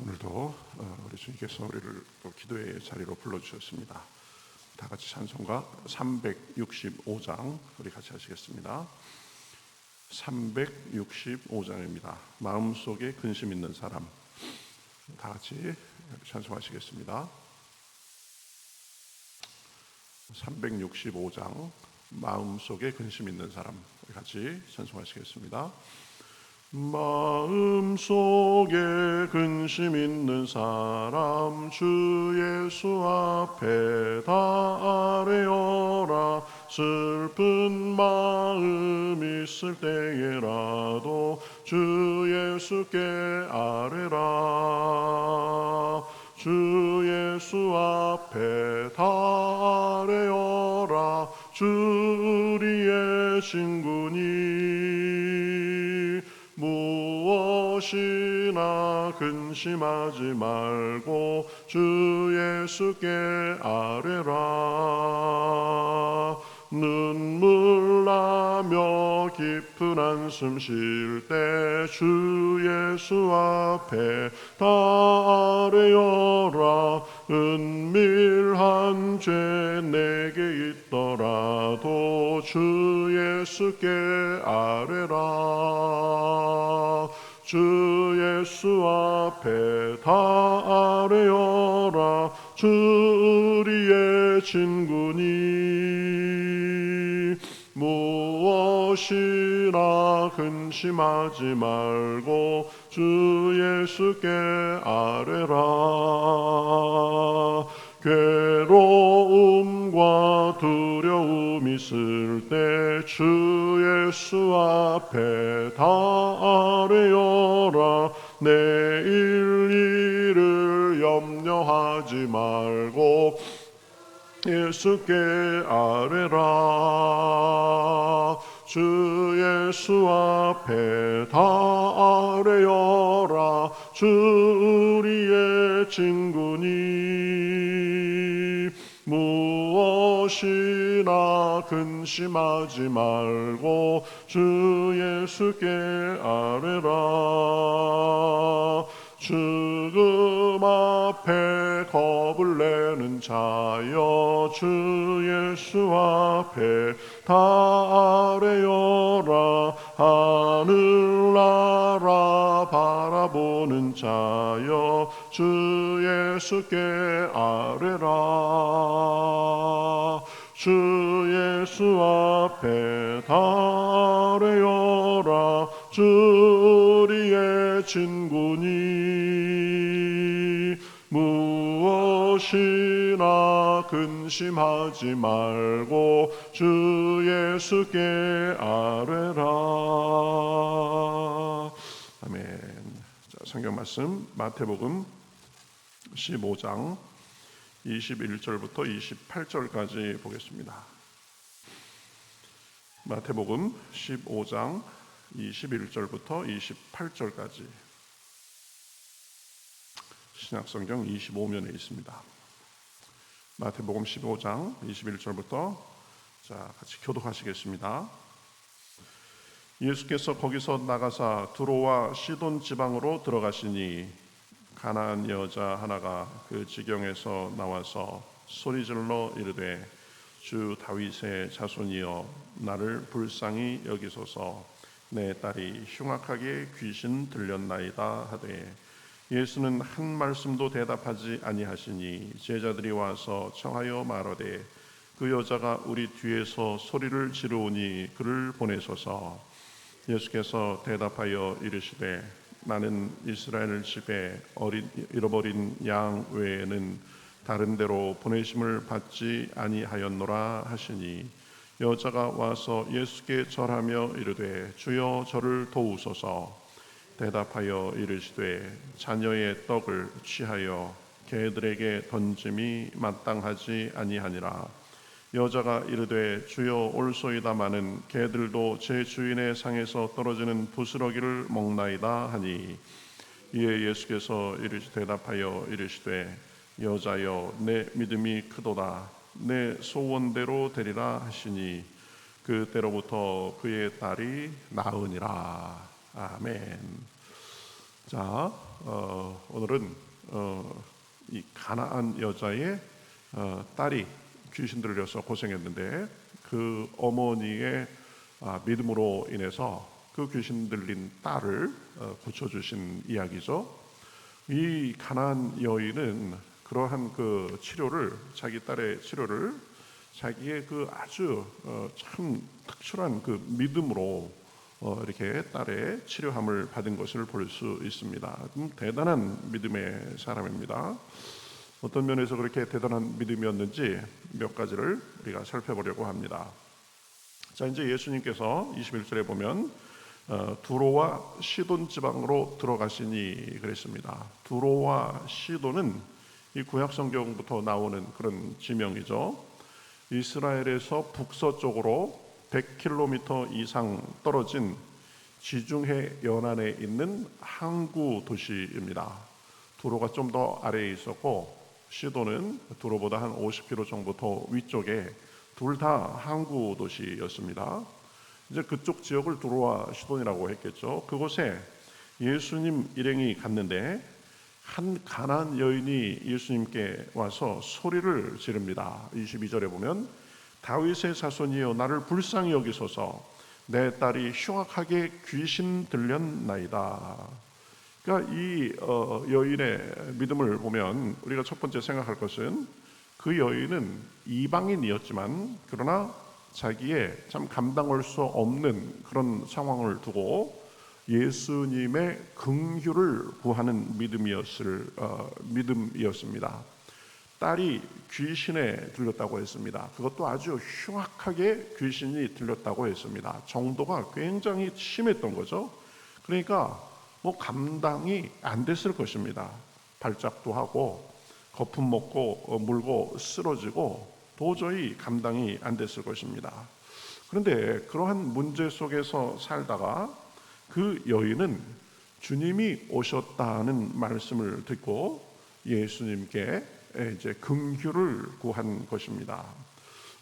오늘도 우리 주님께서 우리를 또 기도의 자리로 불러주셨습니다. 다 같이 찬송가 365장 우리 같이 하시겠습니다. 365장입니다. 마음속에 근심 있는 사람. 다 같이 찬송하시겠습니다. 365장 마음속에 근심 있는 사람 우리 같이 찬송하시겠습니다. 마음속에 근심 있는 사람 주 예수 앞에 다 아뢰어라. 슬픈 마음 있을 때에라도 주 예수께 아뢰라. 주 예수 앞에 다 아뢰어라. 주 우리의 친구니 무엇이나 근심하지 말고 주 예수께 아뢰라. 눈물 나며 깊은 한숨 쉴 때 주 예수 앞에 다 아뢰어라. 은밀한 죄 내게 있더라도 주 예수께 아뢰라. 주 예수 앞에 다 아뢰어라. 주 우리의 친구니 무엇이나 근심하지 말고 주 예수께 아뢰라. 괴로움과 두려움 있을 때 주 예수 앞에 다 아뢰어라. 내일 일을 염려하지 말고 예수께 아뢰라. 주 예수 앞에 다 아뢰어라. 주 우리의 친구니 무엇이나 근심하지 말고 주 예수께 아뢰라. 죽음 앞에 겁을 내는 자여 주 예수 앞에 다 아뢰어라. 하늘나라 바라보는 자여 주 예수께 아뢰라. 주 예수 앞에 다 아뢰어라. 주 우리의 친구니 무엇이나 근심하지 말고 주 예수께 아뢰라. 아멘. 자, 성경 말씀 마태복음 15장 21절부터 28절까지 보겠습니다. 마태복음 15장 21절부터 28절까지 신약성경 25면에 있습니다. 마태복음 15장 21절부터 자 같이 교독하시겠습니다. 예수께서 거기서 나가사 두로와 시돈 지방으로 들어가시니 가나안 여자 하나가 그 지경에서 나와서 소리질러 이르되 주 다윗의 자손이여 나를 불쌍히 여기소서. 내 딸이 흉악하게 귀신 들렸나이다 하되 예수는 한 말씀도 대답하지 아니하시니 제자들이 와서 청하여 말하되 그 여자가 우리 뒤에서 소리를 지르오니 그를 보내소서. 예수께서 대답하여 이르시되 나는 이스라엘 집에 잃어버린 양 외에는 다른 데로 보내심을 받지 아니하였노라 하시니 여자가 와서 예수께 절하며 이르되 주여 저를 도우소서. 대답하여 이르시되 자녀의 떡을 취하여 개들에게 던짐이 마땅하지 아니하니라. 여자가 이르되 주여 올소이다마는 개들도 제 주인의 상에서 떨어지는 부스러기를 먹나이다 하니 이에 예수께서 대답하여 이르시되 여자여 내 믿음이 크도다. 내 소원대로 되리라 하시니 그때로부터 그의 딸이 나으니라. 아멘. 자, 오늘은 이 가나안 여자의 딸이 귀신 들려서 고생했는데 그 어머니의 믿음으로 인해서 그 귀신 들린 딸을 고쳐주신 이야기죠. 이 가나안 여인은 그러한 그 치료를, 자기 딸의 치료를 자기의 그 아주 참 특출한 그 믿음으로 이렇게 딸의 치료함을 받은 것을 볼 수 있습니다. 대단한 믿음의 사람입니다. 어떤 면에서 그렇게 대단한 믿음이었는지 몇 가지를 우리가 살펴보려고 합니다. 자, 이제 예수님께서 21절에 보면 두로와 시돈 지방으로 들어가시니 그랬습니다. 두로와 시돈은 이 구약 성경부터 나오는 그런 지명이죠. 이스라엘에서 북서쪽으로 100km 이상 떨어진 지중해 연안에 있는 항구 도시입니다. 두로가 좀 더 아래에 있었고 시돈은 두로보다 한 50km 정도 더 위쪽에 둘 다 항구 도시였습니다. 이제 그쪽 지역을 두로와 시돈이라고 했겠죠. 그곳에 예수님 일행이 갔는데 한 가나안 여인이 예수님께 와서 소리를 지릅니다. 22절에 보면 다윗의 자손이여 나를 불쌍히 여기소서 내 딸이 흉악하게 귀신 들렸나이다. 그러니까 이 여인의 믿음을 보면 우리가 첫 번째 생각할 것은 그 여인은 이방인이었지만 그러나 자기의 참 감당할 수 없는 그런 상황을 두고 예수님의 긍휼을 구하는 믿음이었습니다. 딸이 귀신에 들렸다고 했습니다. 그것도 아주 흉악하게 귀신이 들렸다고 했습니다. 정도가 굉장히 심했던 거죠. 그러니까 감당이 안 됐을 것입니다. 발작도 하고 거품 먹고 물고 쓰러지고 도저히 감당이 안 됐을 것입니다. 그런데 그러한 문제 속에서 살다가 그 여인은 주님이 오셨다는 말씀을 듣고 예수님께 이제 긍휼을 구한 것입니다.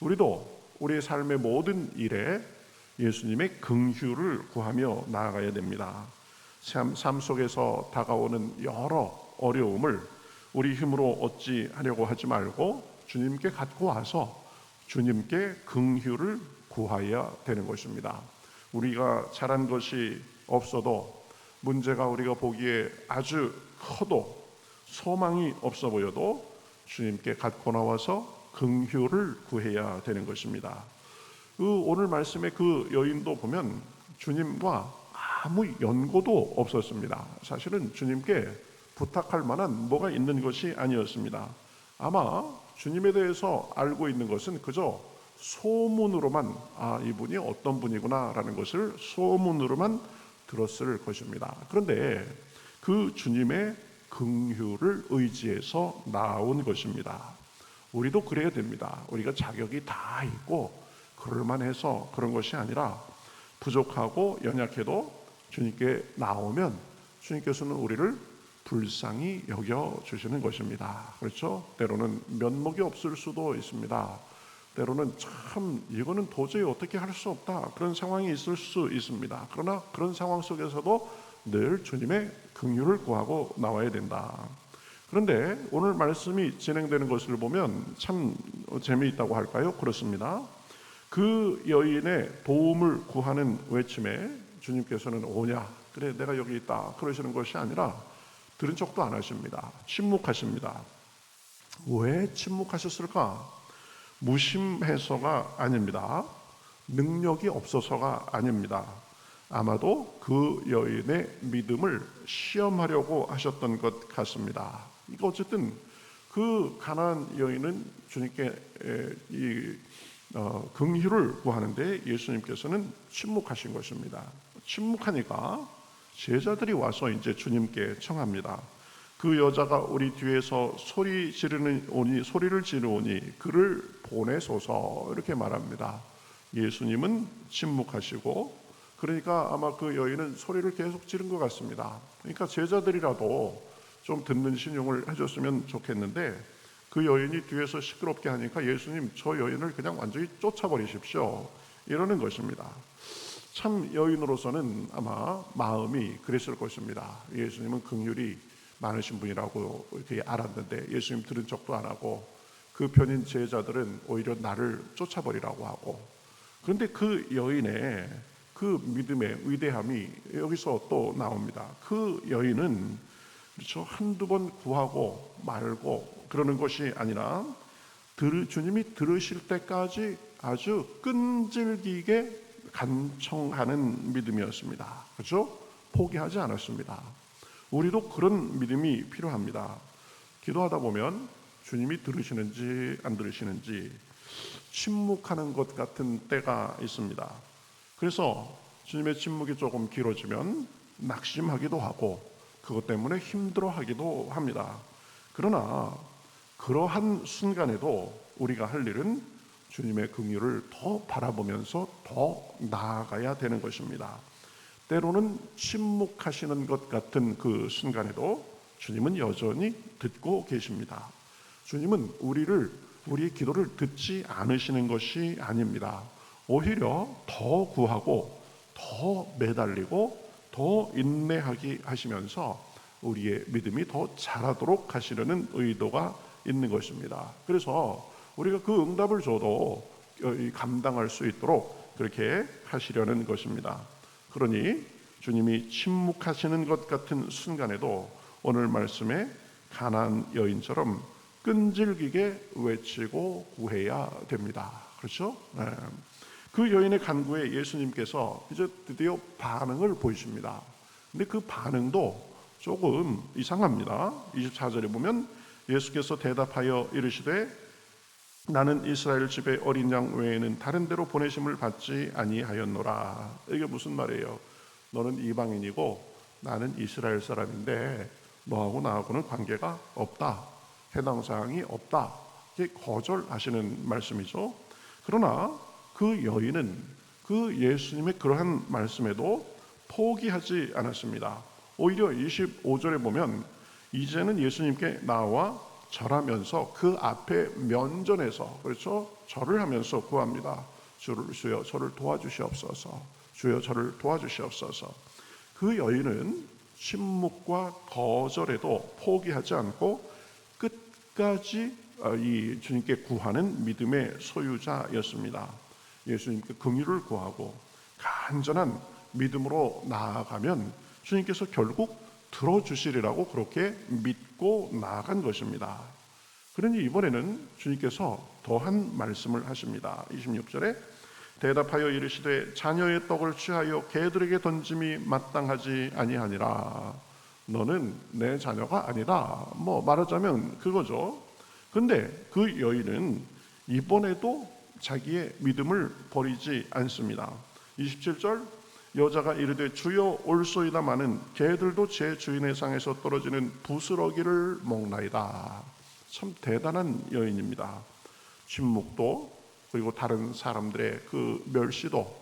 우리도 우리의 삶의 모든 일에 예수님의 긍휼을 구하며 나아가야 됩니다. 삶 속에서 다가오는 여러 어려움을 우리 힘으로 얻지 하려고 하지 말고 주님께 갖고 와서 주님께 긍휼을 구하여야 되는 것입니다. 우리가 잘한 것이 없어도 문제가 우리가 보기에 아주 커도 소망이 없어 보여도 주님께 갖고 나와서 긍휼을 구해야 되는 것입니다. 오늘 말씀의 그 여인도 보면 주님과 아무 연고도 없었습니다. 사실은 주님께 부탁할 만한 뭐가 있는 것이 아니었습니다. 아마 주님에 대해서 알고 있는 것은 그저 소문으로만 이분이 어떤 분이구나 라는 것을 소문으로만 들었을 것입니다. 그런데 그 주님의 긍휼을 의지해서 나온 것입니다. 우리도 그래야 됩니다. 우리가 자격이 다 있고 그럴만해서 그런 것이 아니라 부족하고 연약해도 주님께 나오면 주님께서는 우리를 불쌍히 여겨주시는 것입니다. 그렇죠? 때로는 면목이 없을 수도 있습니다. 때로는 참 이거는 도저히 어떻게 할 수 없다 그런 상황이 있을 수 있습니다. 그러나 그런 상황 속에서도 늘 주님의 긍휼을 구하고 나와야 된다. 그런데 오늘 말씀이 진행되는 것을 보면 참 재미있다고 할까요? 그렇습니다. 그 여인의 도움을 구하는 외침에 주님께서는 오냐? 그래 내가 여기 있다 그러시는 것이 아니라 들은 척도 안 하십니다. 침묵하십니다. 왜 침묵하셨을까? 무심해서가 아닙니다. 능력이 없어서가 아닙니다. 아마도 그 여인의 믿음을 시험하려고 하셨던 것 같습니다. 이거 어쨌든 그 가나안 여인은 주님께 긍휼을 구하는데 예수님께서는 침묵하신 것입니다. 침묵하니까 제자들이 와서 이제 주님께 청합니다. 그 여자가 우리 뒤에서 소리를 지르오니 그를 보내소서 이렇게 말합니다. 예수님은 침묵하시고 그러니까 아마 그 여인은 소리를 계속 지른 것 같습니다. 그러니까 제자들이라도 좀 듣는 신용을 해줬으면 좋겠는데 그 여인이 뒤에서 시끄럽게 하니까 예수님 저 여인을 그냥 완전히 쫓아버리십시오 이러는 것입니다. 참 여인으로서는 아마 마음이 그랬을 것입니다. 예수님은 긍휼히 많으신 분이라고 이렇게 알았는데 예수님 들은 척도 안 하고 그 편인 제자들은 오히려 나를 쫓아버리라고 하고, 그런데 그 여인의 그 믿음의 위대함이 여기서 또 나옵니다. 그 여인은 그렇죠, 한두 번 구하고 말고 그러는 것이 아니라 주님이 들으실 때까지 아주 끈질기게 간청하는 믿음이었습니다. 그렇죠? 포기하지 않았습니다. 우리도 그런 믿음이 필요합니다. 기도하다 보면 주님이 들으시는지 안 들으시는지 침묵하는 것 같은 때가 있습니다. 그래서 주님의 침묵이 조금 길어지면 낙심하기도 하고 그것 때문에 힘들어하기도 합니다. 그러나 그러한 순간에도 우리가 할 일은 주님의 긍휼을 더 바라보면서 더 나아가야 되는 것입니다. 때로는 침묵하시는 것 같은 그 순간에도 주님은 여전히 듣고 계십니다. 주님은 우리의 기도를 듣지 않으시는 것이 아닙니다. 오히려 더 구하고 더 매달리고 더 인내하게 하시면서 우리의 믿음이 더 자라도록 하시려는 의도가 있는 것입니다. 그래서 우리가 그 응답을 줘도 감당할 수 있도록 그렇게 하시려는 것입니다. 그러니 주님이 침묵하시는 것 같은 순간에도 오늘 말씀에 가나안 여인처럼 끈질기게 외치고 구해야 됩니다. 그렇죠? 네. 그 여인의 간구에 예수님께서 이제 드디어 반응을 보이십니다. 근데 그 반응도 조금 이상합니다. 24절에 보면 예수께서 대답하여 이르시되 나는 이스라엘 집에 어린 양 외에는 다른 데로 보내심을 받지 아니하였노라. 이게 무슨 말이에요? 너는 이방인이고 나는 이스라엘 사람인데 너하고 나하고는 관계가 없다. 해당 사항이 없다. 이게 거절하시는 말씀이죠. 그러나 그 여인은 그 예수님의 그러한 말씀에도 포기하지 않았습니다. 오히려 25절에 보면 이제는 예수님께 나와 절하면서 그 앞에 면전에서 그렇죠? 절을 하면서 구합니다. 주여 저를 도와주시옵소서. 주여 저를 도와주시옵소서. 그 여인은 침묵과 거절에도 포기하지 않고 끝까지 이 주님께 구하는 믿음의 소유자였습니다. 예수님께 긍휼을 구하고 간절한 믿음으로 나아가면 주님께서 결국 들어주시리라고 그렇게 믿고 나아간 것입니다. 그러니 이번에는 주님께서 더한 말씀을 하십니다. 26절에 대답하여 이르시되 자녀의 떡을 취하여 개들에게 던짐이 마땅하지 아니하니라. 너는 내 자녀가 아니다. 말하자면 그거죠. 근데 그 여인은 이번에도 자기의 믿음을 버리지 않습니다. 27절 여자가 이르되 주여 올소이다마는 개들도 제 주인의 상에서 떨어지는 부스러기를 먹나이다. 참 대단한 여인입니다. 침묵도 그리고 다른 사람들의 그 멸시도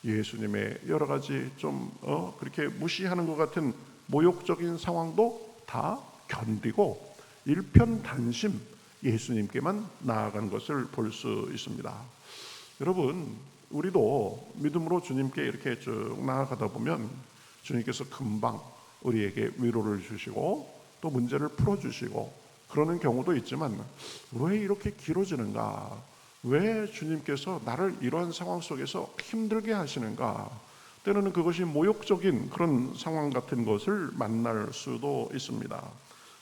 예수님의 여러 가지 좀 그렇게 무시하는 것 같은 모욕적인 상황도 다 견디고 일편단심 예수님께만 나아간 것을 볼 수 있습니다. 여러분, 우리도 믿음으로 주님께 이렇게 쭉 나아가다 보면 주님께서 금방 우리에게 위로를 주시고 또 문제를 풀어주시고 그러는 경우도 있지만 왜 이렇게 길어지는가? 왜 주님께서 나를 이러한 상황 속에서 힘들게 하시는가? 때로는 그것이 모욕적인 그런 상황 같은 것을 만날 수도 있습니다.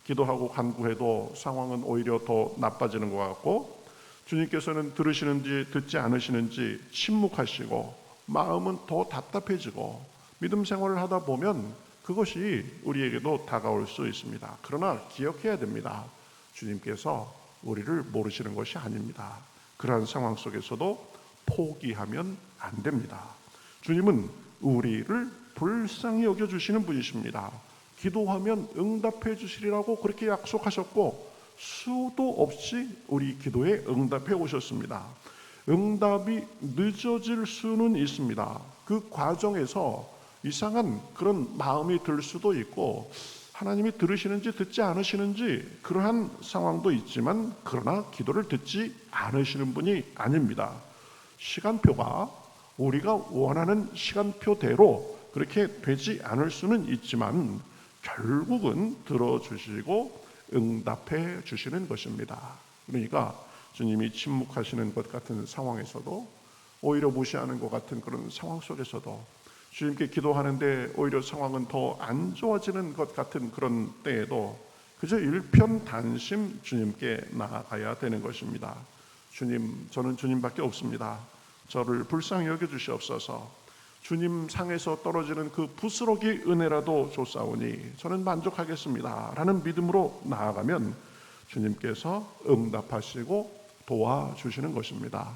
기도하고 간구해도 상황은 오히려 더 나빠지는 것 같고 주님께서는 들으시는지 듣지 않으시는지 침묵하시고 마음은 더 답답해지고 믿음 생활을 하다 보면 그것이 우리에게도 다가올 수 있습니다. 그러나 기억해야 됩니다. 주님께서 우리를 모르시는 것이 아닙니다. 그러한 상황 속에서도 포기하면 안 됩니다. 주님은 우리를 불쌍히 여겨주시는 분이십니다. 기도하면 응답해 주시리라고 그렇게 약속하셨고 수도 없이 우리 기도에 응답해 오셨습니다. 응답이 늦어질 수는 있습니다. 그 과정에서 이상한 그런 마음이 들 수도 있고 하나님이 들으시는지 듣지 않으시는지 그러한 상황도 있지만 그러나 기도를 듣지 않으시는 분이 아닙니다. 시간표가 우리가 원하는 시간표대로 그렇게 되지 않을 수는 있지만 결국은 들어주시고 응답해 주시는 것입니다. 그러니까 주님이 침묵하시는 것 같은 상황에서도, 오히려 무시하는 것 같은 그런 상황 속에서도, 주님께 기도하는데 오히려 상황은 더 안 좋아지는 것 같은 그런 때에도 그저 일편단심 주님께 나아가야 되는 것입니다. 주님, 저는 주님밖에 없습니다. 저를 불쌍히 여겨주시옵소서. 주님 상에서 떨어지는 그 부스러기 은혜라도 줬사오니 저는 만족하겠습니다 라는 믿음으로 나아가면 주님께서 응답하시고 도와주시는 것입니다.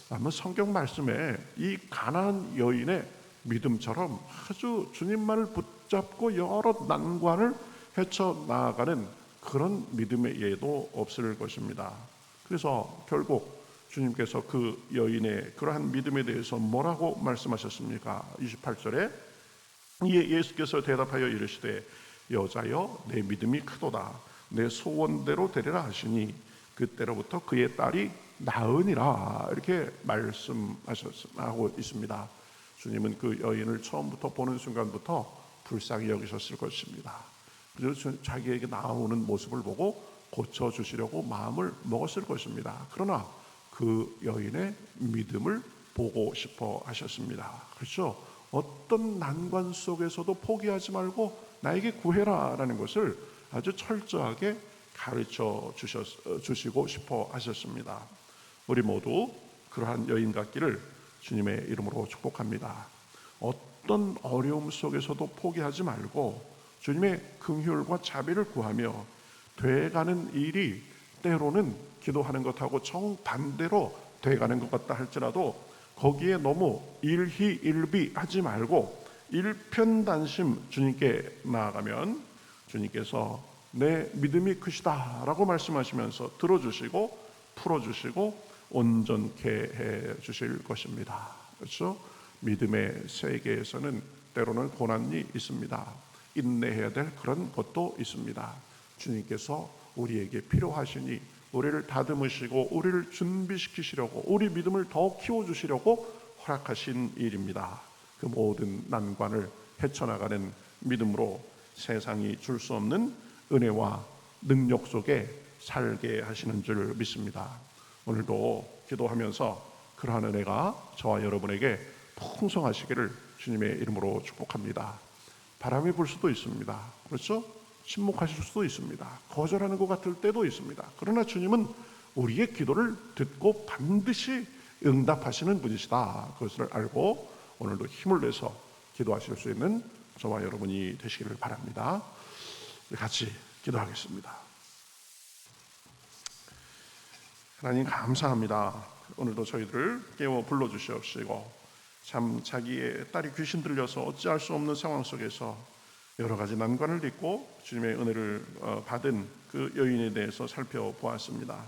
아마 성경 말씀에 이 가나안 여인의 믿음처럼 아주 주님만을 붙잡고 여러 난관을 헤쳐나가는 그런 믿음의 예도 없을 것입니다. 그래서 결국 주님께서 그 여인의 그러한 믿음에 대해서 뭐라고 말씀하셨습니까? 28절에 이에 예수께서 대답하여 이르시되 여자여 내 믿음이 크도다 내 소원대로 되리라 하시니 그때로부터 그의 딸이 나으니라 이렇게 말씀하고 있습니다. 주님은 그 여인을 처음부터 보는 순간부터 불쌍히 여기셨을 것입니다. 그래서 자기에게 나오는 모습을 보고 고쳐주시려고 마음을 먹었을 것입니다. 그러나 그 여인의 믿음을 보고 싶어 하셨습니다. 그렇죠? 어떤 난관 속에서도 포기하지 말고 나에게 구해라 라는 것을 아주 철저하게 가르쳐 주시고 싶어 하셨습니다. 우리 모두 그러한 여인 같기를 주님의 이름으로 축복합니다. 어떤 어려움 속에서도 포기하지 말고 주님의 긍휼과 자비를 구하며 돼가는 일이 때로는 기도하는 것하고 정반대로 돼가는 것 같다 할지라도 거기에 너무 일희일비하지 말고 일편단심 주님께 나아가면 주님께서 내 믿음이 크시다 라고 말씀하시면서 들어주시고 풀어주시고 온전케 해 주실 것입니다. 그렇죠? 믿음의 세계에서는 때로는 고난이 있습니다. 인내해야 될 그런 것도 있습니다. 주님께서 우리에게 필요하시니 우리를 다듬으시고 우리를 준비시키시려고 우리 믿음을 더 키워주시려고 허락하신 일입니다. 그 모든 난관을 헤쳐나가는 믿음으로 세상이 줄 수 없는 은혜와 능력 속에 살게 하시는 줄 믿습니다. 오늘도 기도하면서 그러한 은혜가 저와 여러분에게 풍성하시기를 주님의 이름으로 축복합니다. 바람이 불 수도 있습니다. 그렇죠? 침묵하실 수도 있습니다. 거절하는 것 같을 때도 있습니다. 그러나 주님은 우리의 기도를 듣고 반드시 응답하시는 분이시다. 그것을 알고 오늘도 힘을 내서 기도하실 수 있는 저와 여러분이 되시기를 바랍니다. 우리 같이 기도하겠습니다. 하나님 감사합니다. 오늘도 저희들을 깨워 불러주시옵시고 참 자기의 딸이 귀신 들려서 어찌할 수 없는 상황 속에서 여러 가지 난관을 딛고 주님의 은혜를 받은 그 여인에 대해서 살펴보았습니다.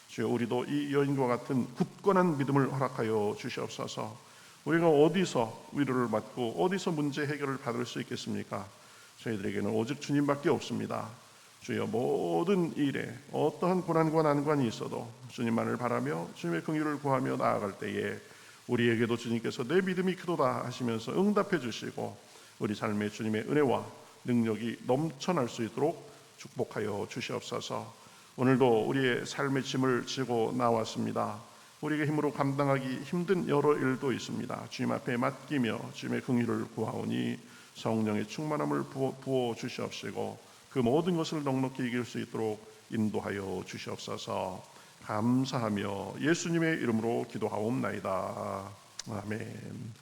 주여 우리도 이 여인과 같은 굳건한 믿음을 허락하여 주시옵소서. 우리가 어디서 위로를 받고 어디서 문제 해결을 받을 수 있겠습니까? 저희들에게는 오직 주님밖에 없습니다. 주여 모든 일에 어떠한 고난과 난관이 있어도 주님만을 바라며 주님의 긍휼을 구하며 나아갈 때에 우리에게도 주님께서 내 믿음이 크도다 하시면서 응답해 주시고 우리 삶에 주님의 은혜와 능력이 넘쳐날 수 있도록 축복하여 주시옵소서. 오늘도 우리의 삶의 짐을 지고 나왔습니다. 우리에게 힘으로 감당하기 힘든 여러 일도 있습니다. 주님 앞에 맡기며 주님의 긍휼을 구하오니 성령의 충만함을 부어 주시옵시고 그 모든 것을 넉넉히 이길 수 있도록 인도하여 주시옵소서. 감사하며 예수님의 이름으로 기도하옵나이다. 아멘.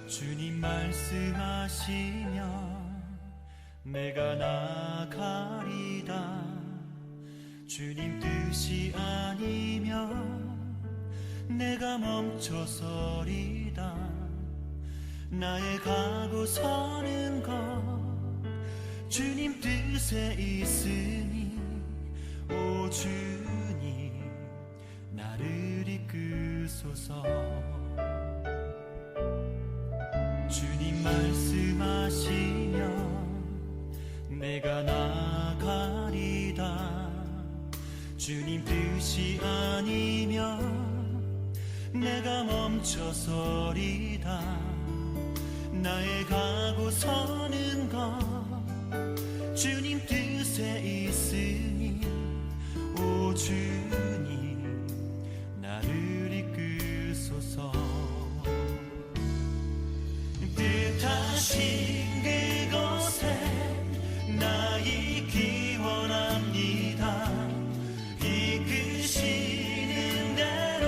주님 말씀하시면 내가 나가리다. 주님 뜻이 아니면 내가 멈춰서리다. 나의 가고 서는 것 주님 뜻에 있으니 오 주님 나를 이끄소서. 주님 말씀하시면 내가 나가리다. 주님 뜻이 아니면 내가 멈춰서리다. 나의 가고 서는 것 주님 뜻에 있으니 오 주님 나를 이끄소서. 뜻하신 그곳에 나 있기 원합니다. 이끄시는 대로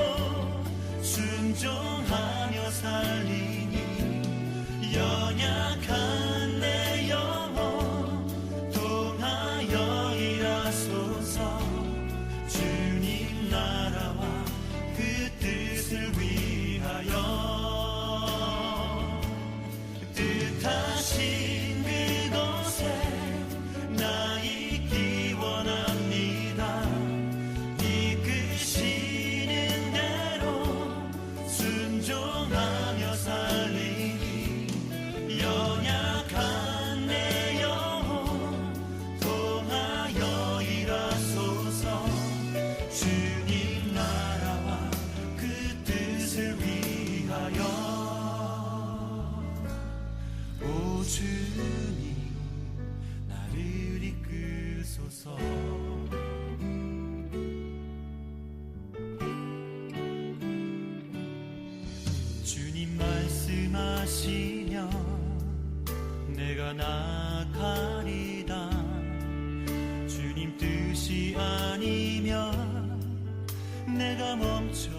순종하며 살리니 연약한 내 영혼 통하여 일하소서. 주님 나라와 그 뜻을 위하여 뜻하신 그곳에 나 있기 원합니다. 이끄시는 대로 순종하며 살리니 연약한 내 영혼 통하여 일하소서. 주님 나라와 그 뜻을 위하여 오 주님 나를 이끄소서. 주님 말씀하시면 내가 나가리다. 주님 뜻이 아니면 내가 멈춰